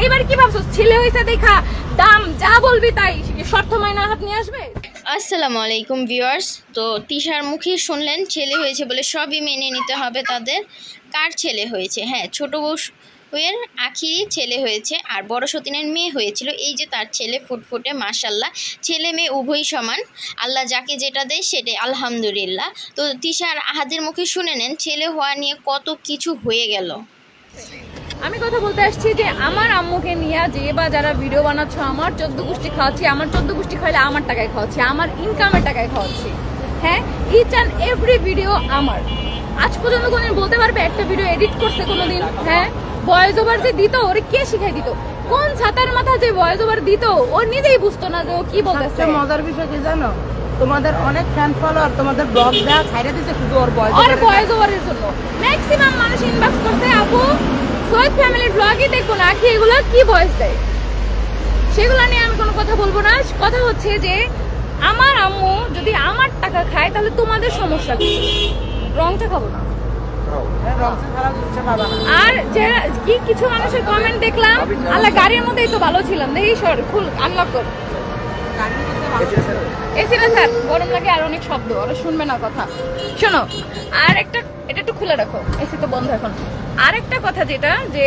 এবার কি ভাবছো ছেলে হইছে দেখা দাম যা বলবি তাই শর্ত মাইনা হাত নিয়ে আসবে? আসসালামু আলাইকুম ভিউয়ার্স। তো তিশার মুখে শুনলেন ছেলে হয়েছে বলে সবই মেনে নিতে হবে তাদের। কার ছেলে হয়েছে? হ্যাঁ, ছোট বউয়ের আখিরই ছেলে হয়েছে আর বড় সতীনের মেয়ে হয়েছিল। এই যে তার ছেলে ফুটফুটে, মাশাল্লাহ, ছেলে মেয়ে উভয়ই সমান, আল্লাহ যাকে যেটা দেয় সেটাই আলহামদুলিল্লাহ। তো তিশার আহাদের মুখে শুনে নেন ছেলে হওয়া নিয়ে কত কিছু হয়ে গেল। আমি কথা বলতে আসছি যে আমার আম্মুকে নিয়ে যে বা যারা ভিডিও বানাচ্ছ, আমার 14 গোষ্ঠী খাওয়াচ্ছি, আমার 14 গোষ্ঠী খাইলে আমার টাকায় খাওয়াচ্ছি, আমার ইনকামের টাকায় খাওয়াচ্ছি। হ্যাঁ, ইচ অ্যান্ড এভরি ভিডিও আমার। আজ পর্যন্ত কোনদিন বলতে পারবে একটা ভিডিও এডিট করছে কোনোদিন? হ্যাঁ, ভয়েস ওভার যে দিত ওরে কে শিখাই দিত? কোন ছাতার মাথা যে ভয়েস ওভার দিত ও নিজেই বুঝতো না যে ও কি বলতেছে। মজার বিষয় কি জানো, তোমাদের অনেক ফ্যান ফলোয়ার তোমাদের ব্লগ দেয়া ছাইড়া দিছে শুধু ওর ভয়েস ওভারের জন্য। ম্যাক্সিমাম মানুষ ইনবক্স করতে আপু সৈয়দ ফ্যামিলির ব্লগই দেখো না কি এগুলো কি ভয়েস দেয়, সেগুলো নিয়ে আমি কোনো কথা বলবো না। কথা হচ্ছে যে আমার আম্মু যদি আমার টাকা খায় তাহলে তোমাদের সমস্যা কি? রংটা খাবো না। আর কি কিছু মানুষের কমেন্ট দেখলাম, আল্লাহ গাড়ির মধ্যেই তো ভালো ছিলাম, দেখি সর খুল আনলক কর। এসি না স্যার, গরম লাগে আর অনেক শব্দ, ওরা শুনবে না কথা। শোনো, আর একটা এটা একটু খুলে রাখো, এসি তো বন্ধ এখন। আর একটা কথা যেটা যে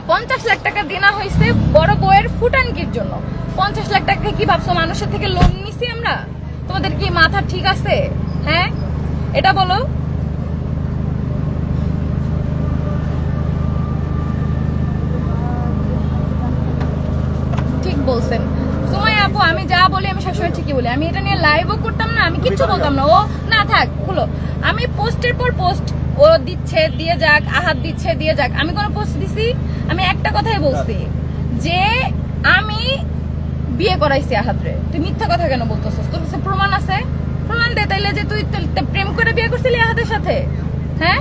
50 লাখ টাকা দেনা হয়েছে বড় বউয়ের ফুটানকির জন্য। 50 লাখ টাকা কি ভাবছো মানুষের থেকে লোন নিছি আমরা? তোমাদের কি মাথা ঠিক আছে? হ্যাঁ, এটা বলো। ঠিক বলছেন সুমাইয়া আপু, আমি যা বলি আমি সবসময় ঠিকই বলি। আমি এটা নিয়ে লাইভও করতাম না, আমি কিচ্ছু বলতাম না। ও না থাক খুলো, আমি পোস্টের পর পোস্ট ও দিচ্ছে দিয়ে যাক, আহাত দিচ্ছে দিয়ে যাক। আমি কোনো পোস্ট দিছি? আমি একটা কথাই বলছি যে আমি বিয়ে করাইছি আহাতরে। তুই মিথ্যা কথা কেন বলতেছিস? তোর কাছে প্রমাণ আছে? প্রমাণ দে তাইলে যে তুই প্রেম করে বিয়ে করছিলি আহাতের সাথে। হ্যাঁ,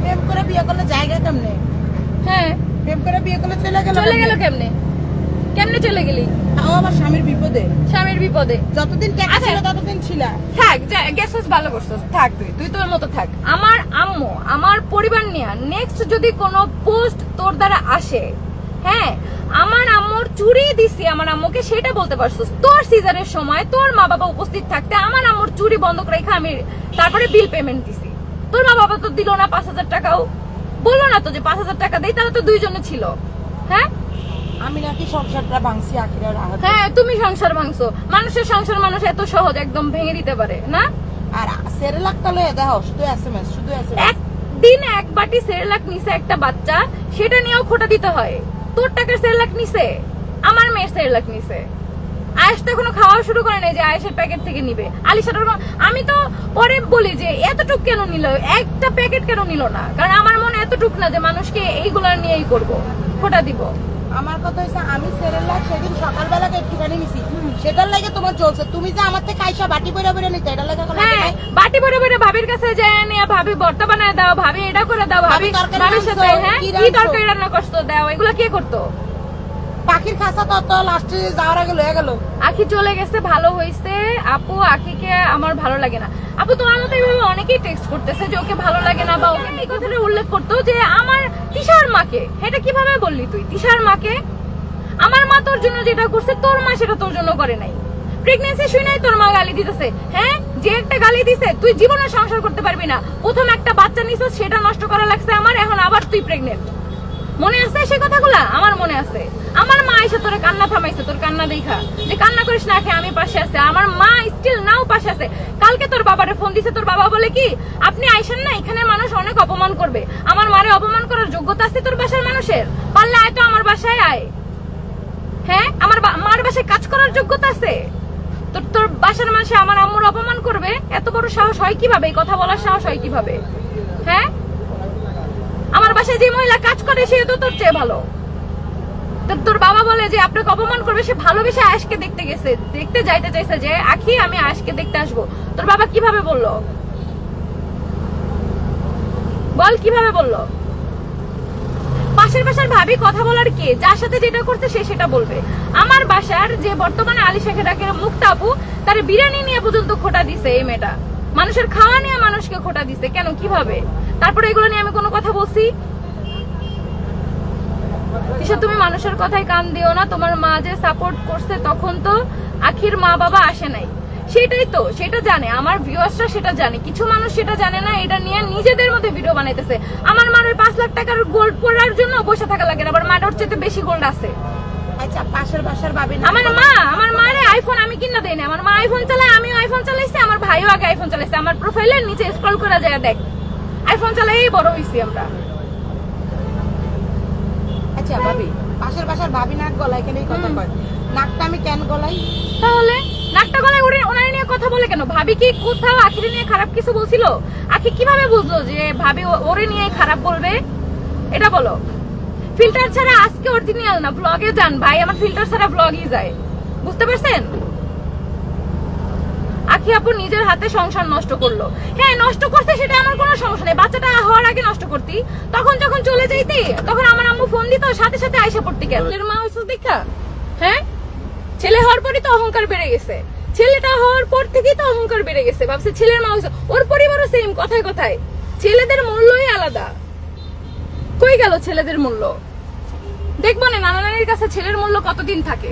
প্রেম করে বিয়ে করলে জায়গা কেমনে? হ্যাঁ, প্রেম করে বিয়ে করলে চলে গেল কেমনে? কেমনে চলে গেলি? ও আমার স্বামীর বিপদে। স্বামীর বিপদে যতদিন টাকা ছিল ততদিন ছিল। থাক, গেছস, ভালো করছস, থাক, তুই তোর মতো থাক। আমার আম্মু আমার পরিবার নিয়ে নেক্সট যদি কোনো পোস্ট তোর দ্বারা আসে, হ্যাঁ, আমার আম্মুর চুরি দিছি আমার আম্মুকে, সেটা বলতে পারছস। তোর সিজারের সময় তোর মা বাবা উপস্থিত থাকতে আমার আম্মুর চুরি বন্ধক রেখে আমি তারপরে বিল পেমেন্ট দিছি। তোর মা বাবা তো দিল না 5000 টাকাও, বললো না তো যে 5000 টাকা দেই, তাহলে তো দুইজনে ছিল। হ্যাঁ, আমি নাকি সংসারটা ভাঙছি আখিরার আহাত। হ্যাঁ, তুমি সংসার ভাঙছো। মানুষের সংসার মানুষ এত সহজ একদম ভেঙে দিতে পারে না? আর সেরেলাক তাহলে দেখো শুধু এসএমএস, শুধু এসএমএস। একদিন এক বাটি সেরেলাক নিছে একটা বাচ্চা, সেটা নিয়েও খোটা দিতে হয়। তোর টাকার সেরেলাক নিছে, আমার মেয়ের সেরেলাক নিছে। আয়েশ তো এখনো খাওয়া শুরু করে নাই যে আয়েশের প্যাকেট থেকে নিবে। আলিশাটার আমি তো পরে বলি যে এতটুক কেন নিল, একটা প্যাকেট কেন নিল না? কারণ আমার মনে এতটুক না যে মানুষকে এইগুলা নিয়েই করবো, খোটা দিব। আমার কথা হইছে আমি সেরেলাক সেদিন সকালবেলা একটুখানি নিছি, সেটার লাগে তোমার চলছে। তুমি যে আমার থেকে আইসা বাটি বইরা বইরা নিতে, এটার লাগে কোনো লাগে নাই? বাটি বইরা বইরা ভাবির কাছে যায় নিয়ে ভাবি ভর্তা বানায় দাও, ভাবি এটা করে দাও, ভাবির সাথে হ্যাঁ কি তরকারি রান্না করছো দাও, এগুলো কে করতো? পাখির খাসা তো লাস্টে যাওয়ার আগে লয়ে গেল। আখি চলে গেছে, ভালো হয়েছে আপু। আখিকে আমার ভালো লাগে না আপু। তোমার মতো এইভাবে অনেকেই টেক্সট করতেছে যে ওকে ভালো লাগে না, বা ওকে এই কথাটা উল্লেখ করতো যে আমার তিশার মাকে। এটা কিভাবে বললি তুই? তিশার মাকে? আমার মা তোর জন্য যেটা করছে তোর মা সেটা তোর জন্য করে নাই। প্রেগনেন্সি শুই নাই তোর মা গালি দিতেছে। হ্যাঁ, যে একটা গালি দিছে তুই জীবনে সংসার করতে পারবি না। প্রথম একটা বাচ্চা নিছিস, সেটা নষ্ট করা লাগছে আমার, এখন আবার তুই প্রেগনেন্ট। মনে আছে সে কথাগুলা? আমার মনে আছে। আমার মা এসে তোর কান্না থামাইছে, তোর কান্না দেখা যে কান্না করিস না, খেয়ে আমি পাশে আছে। আমার মা স্টিল নাও পাশে আছে। কালকে তোর বাবারে ফোন দিছে, তোর বাবা বলে কি আপনি আইসেন না, এখানে মানুষ অনেক অপমান করবে। আমার মারে অপমান করার যোগ্যতা আছে তোর বাসার মানুষের? পারলে আয় তো আমার বাসায় আয়। হ্যাঁ, আমার মার বাসায় কাজ করার যোগ্যতা আছে? তোর বাসার মানুষে আমার আম্মুর অপমান করবে? এত বড় সাহস হয় কিভাবে? এই কথা বলার সাহস হয় কিভাবে? হ্যাঁ, আমার বাসায় যে মহিলা কাজ করে সে তো তোর চেয়ে ভালো। তোর বাবা বলে যে আপনাকে অপমান করবে, সে ভালোবেসে আয়েশকে দেখতে গেছে, দেখতে যাইতে চাইছে যে আখি আমি আয়েশকে দেখতে আসবো। তোর বাবা কিভাবে বললো বল? কিভাবে বললো? পাশের বাসার ভাবি কথা বলার কে? যার সাথে যেটা করছে সে সেটা বলবে। আমার বাসার যে বর্তমানে আলিশাকে ডাকে মুক্তা আপু, তার বিরিয়ানি নিয়ে পর্যন্ত খোটা দিছে এই মেয়েটা। মানুষের খাওয়া নিয়ে মানুষকে খোটা দিছে কেন? কিভাবে? তারপরে এগুলো নিয়ে আমি কোনো কথা বলছি? তিশা তুমি মানুষের কথায় কান দিও না। তোমার মা যে সাপোর্ট করছে তখন তো আখির মা বাবা আসে নাই, সেটাই তো, সেটা জানে আমার ভিউয়ার্সরা, সেটা জানে। কিছু মানুষ সেটা জানে না, এটা নিয়ে নিজেদের মধ্যে ভিডিও বানাইতেছে। আমার মার ওই 5 লাখ টাকার গোল্ড পরার জন্য বসে থাকা লাগে না, আবার মার ওর চেয়ে বেশি গোল্ড আছে। আচ্ছা পাশের বাসার ভাবি না আমার মারে আইফোন আমি কিনা দেই না, আমার মা আইফোন চালায়, আমিও আইফোন চালাইছি, আমার ভাইও আগে আইফোন চালাইছে। আমার প্রোফাইলের নিচে স্ক্রল করে যায় দেখ, আইফোন চালাই বড় হইছি আমরা। আচ্ছা ভাবি, পাশের বাসার ভাবি নাক গলায় কেন এই কথা কয়? নাকটা আমি কেন গলাই? তাহলে নাকটা গলায় ওনার নিয়ে কথা বলে কেন? ভাবি কি কোথাও আখির নিয়ে খারাপ কিছু বলছিল? আখি কিভাবে বুঝলো যে ভাবি ওরে নিয়ে খারাপ বলবে? এটা বলো। ফিল্টার ছাড়া আজকে অরিজিনাল না, ব্লগে যান ভাই, আমার ফিল্টার ছাড়া ব্লগই যায়, বুঝতে পারছেন? আখি আপু নিজের হাতে সংসার নষ্ট করলো। হ্যাঁ নষ্ট করতে, সেটা আমার কোনো সমস্যা নেই, বাচ্চাটা হওয়ার আগে নষ্ট করতি। তখন যখন চলে যাইতি তখন আমার আম্মু ফোন দিত, সাথে সাথে আইসা পড়তি। কেন মা হইছো দেখা? হ্যাঁ, ছেলে হওয়ার পরই তো অহংকার বেড়ে গেছে, ছেলেটা হওয়ার পর থেকেই তো অহংকার বেড়ে গেছে। ভাবছে ছেলের মা হইছো, ওর পরিবারও সেম, কথায় কথায় ছেলেদের মূল্যই আলাদা। কই গেল ছেলেদের মূল্য? দেখবো না নানা নানির কাছে ছেলের মূল্য কতদিন থাকে।